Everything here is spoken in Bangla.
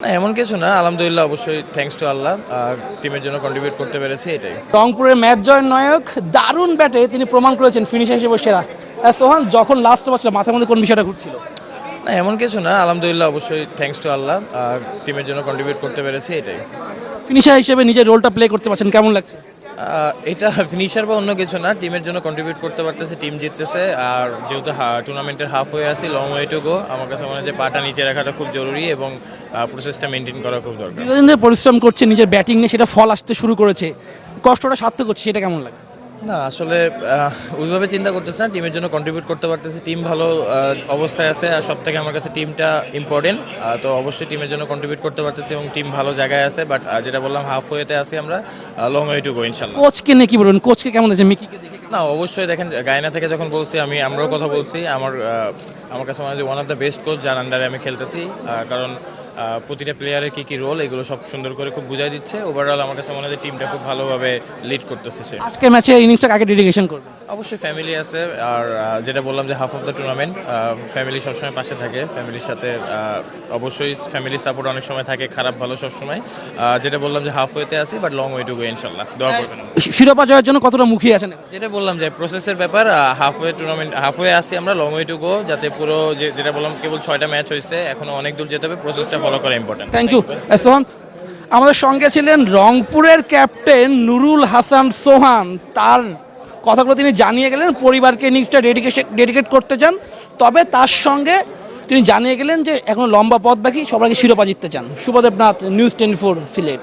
না এমন কিছু না, আলহামদুলিল্লাহ, অবশ্যই থ্যাঙ্কস টু আল্লাহ, টিমের জন্য কন্ট্রিবিউট করতে পেরেছি, এটাই। রংপুরের ম্যাচ জয়ের নায়ক দারুণ ব্যাটে তিনি প্রমাণ করেছেন ফিনিশার হিসেবে সেরা। সোহান, যখন লাস্ট ওভার ছিল মাথার মধ্যে কোন বিষয়টা ঘুরছিল? না এমন কিছু না, আলহামদুলিল্লাহ, অবশ্যই থ্যাঙ্কস টু আল্লাহ, টিমের জন্য কন্ট্রিবিউট করতে পেরেছি, এটাই। ফিনিশার হিসেবে নিজের রোলটা প্লে করতে পারছেন, কেমন লাগছে? এটা ফিনিশার বা অন্য কিছু না, টিমের জন্য কন্ট্রিবিউট করতে পারতেছে, টিম জিততেছে। আর যেহেতু টুর্নামেন্টের হাফ হয়ে আসি, লং ওয়ে টু গো, আমার কাছে মনে হয় যে পাটা নিচে রাখাটা খুব জরুরি এবং প্রসেসটা মেনটেন করা খুব দরকার। দীর্ঘদিন ধরে পরিশ্রম করছে, নিজের ব্যাটিং নিয়ে সেটা ফল আসতে শুরু করেছে, কষ্টটা সার্থক করছে, সেটা কেমন লাগে? না আসলে ওইভাবে চিন্তা করতেছে না, টিমের জন্য কন্ট্রিবিউট করতে পারতেছে, টিম ভালো অবস্থায় আছে। আর সব থেকে আমার কাছে টিমটা ইম্পর্টেন্ট, তো অবশ্যই টিমের জন্য কন্ট্রিবিউট করতে পারতেছি এবং টিম ভালো জায়গায় আছে। বাট যেটা বললাম, হাফ ওয়েতে আছি আমরা, লং ওয়ে টু গো ইনশাল্লাহ। কোচকে নিয়ে কি বলবেন? কোচকে কেমন আছে? মিকিকে দেখে না অবশ্যই দেখেন, গায়না থেকে যখন বলছি আমরাও কথা বলছি, আমার কাছে মনে হয় যে one of the best coach যার আন্ডারে আমি খেলতেছি। কারণ প্রতিটা প্লেয়ারের কী কী রোল, এগুলো সব সুন্দর করে খুব বুঝাই দিচ্ছে। ওভারঅল আমার কাছে মনে হয় যে টিমটা খুব ভালোভাবে লিড করতেছে সে। আজকে ম্যাচে ইনিংসটা কাকে ডেডিকেশন করবে? অবশ্যই ফ্যামিলি আছে। আর যেটা বললাম যে half of the tournament, family সবসময় পাশে থাকে। ফ্যামিলির সাথে অবশ্যই ফ্যামিলি সাপোর্ট অনেক সময় থাকে, খারাপ ভালো সবসময়। যেটা বললাম যে হাফ ওয়েতে আছি, but long way to go ইনশাল্লাহ, দোয়া করবেন। শিরোপা জয়ের জন্য কতটা মুখিয়ে আছেন? যেটা বললাম যে প্রসেসের ব্যাপার, half way tournament, half way আসছি আমরা, লং ওয়ে টু গো, যাতে পুরো যেটা বললাম কেবল 6টা ম্যাচ হয়েছে, এখনো অনেক দূর যেতে হবে, প্রসেসটা ফলো করা ইম্পর্টেন্ট। থ্যাংক ইউ সোহান। আমাদের সঙ্গে ছিলেন রংপুরের ক্যাপ্টেন নুরুল হাসান সোহান। তার কথাগুলো তিনি জানিয়ে গেলেন, পরিবারকে ইনিংসটা ডেডিকেট করতে চান, তবে তার সঙ্গে তিনি জানিয়ে গেলেন যে এখনো লম্বা পথ বাকি, সবাইকে শিরোপা জিততে চান। শুভদেব নাথ, নিউজ 24, সিলেট।